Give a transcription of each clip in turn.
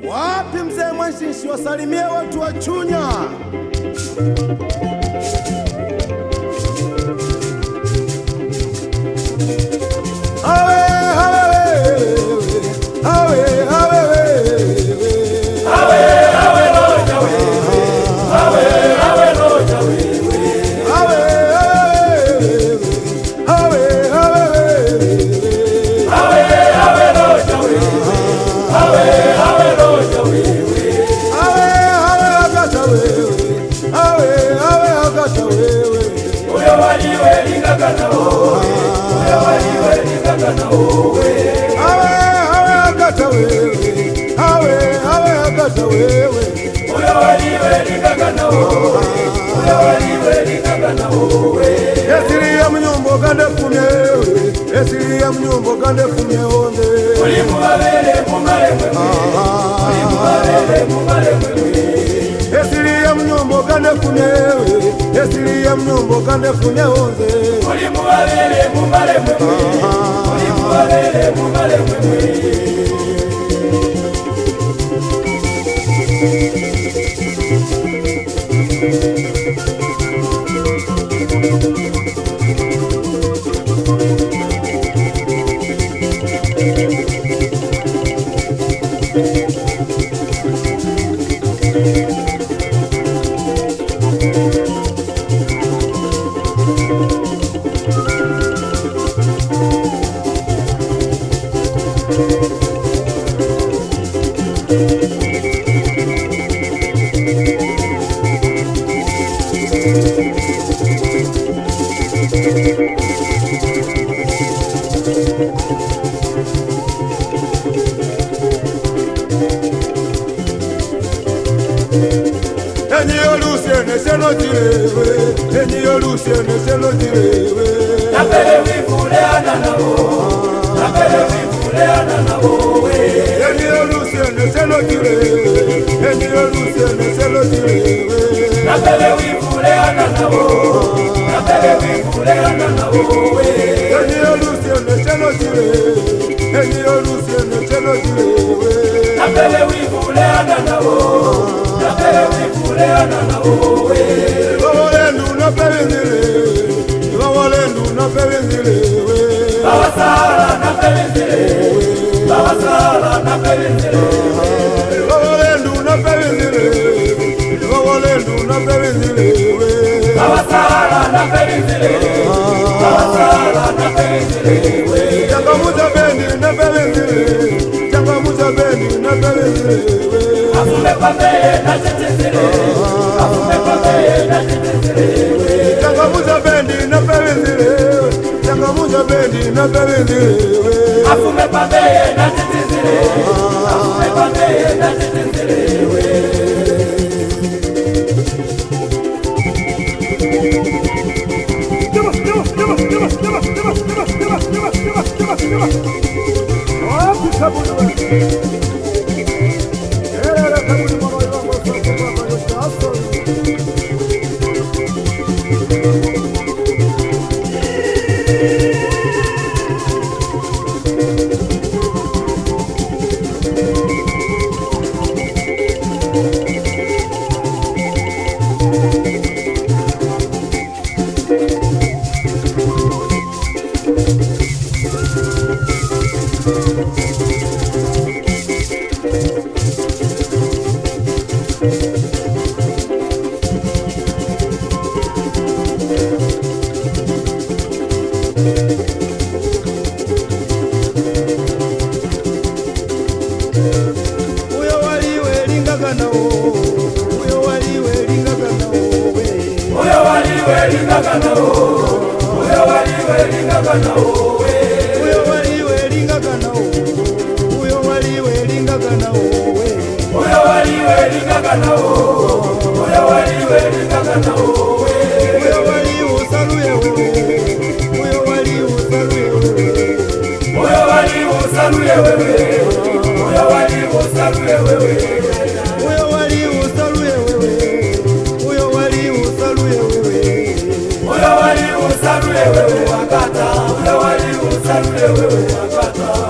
Wapi mzee Mwanshishi, wasalimie watu wa Chunya. Esiriya mnyombo kande kumye, esiriya mnyombo kande kumye onde. Ulimu babele mumale mwe, ulimu babele mumale mwe. Esiriya mnyombo kande kumye, esiriya mnyombo kande kumye onde. Ulimu babele mumale mwe, ulimu babele mumale mwe.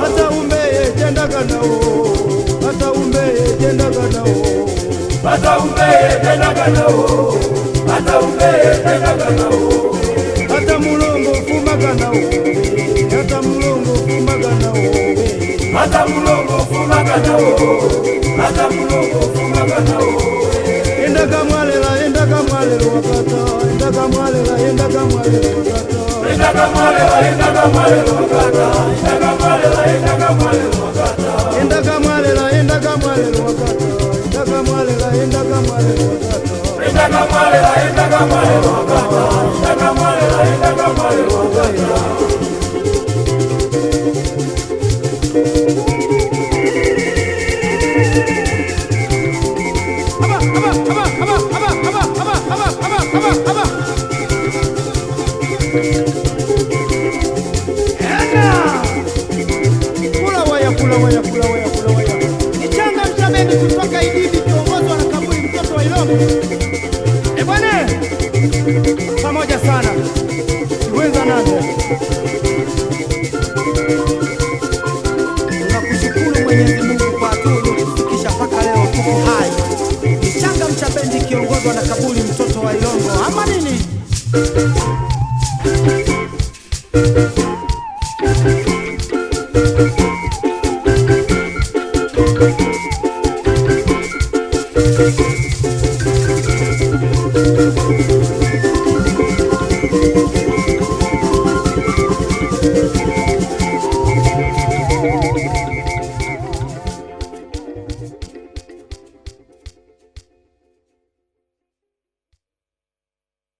Hata umbeye jenda kanao, hata umbeye jenda Hata umbe pendaga nao, hata umbe pendaga nao, hata mulongo fumaga nao, hata mulongo fumaga nao, hata mulongo fumaga nao, hata mulongo fumaga nao. Endaga mwalela wakata, endaga mwalela wakata, endaga mwalela wakata, endaga mwalela wakata, endaga mwalela wakata, endaga mwalela wakata, endaga mwalela wakata, endaga mwalela wakata, endaga mwalela wakata, endaga mwalela wakata. Kula waya. Ni changa mshameni kutoka Ididi kiongozwa na Kaburi mtoto wa Ilongo.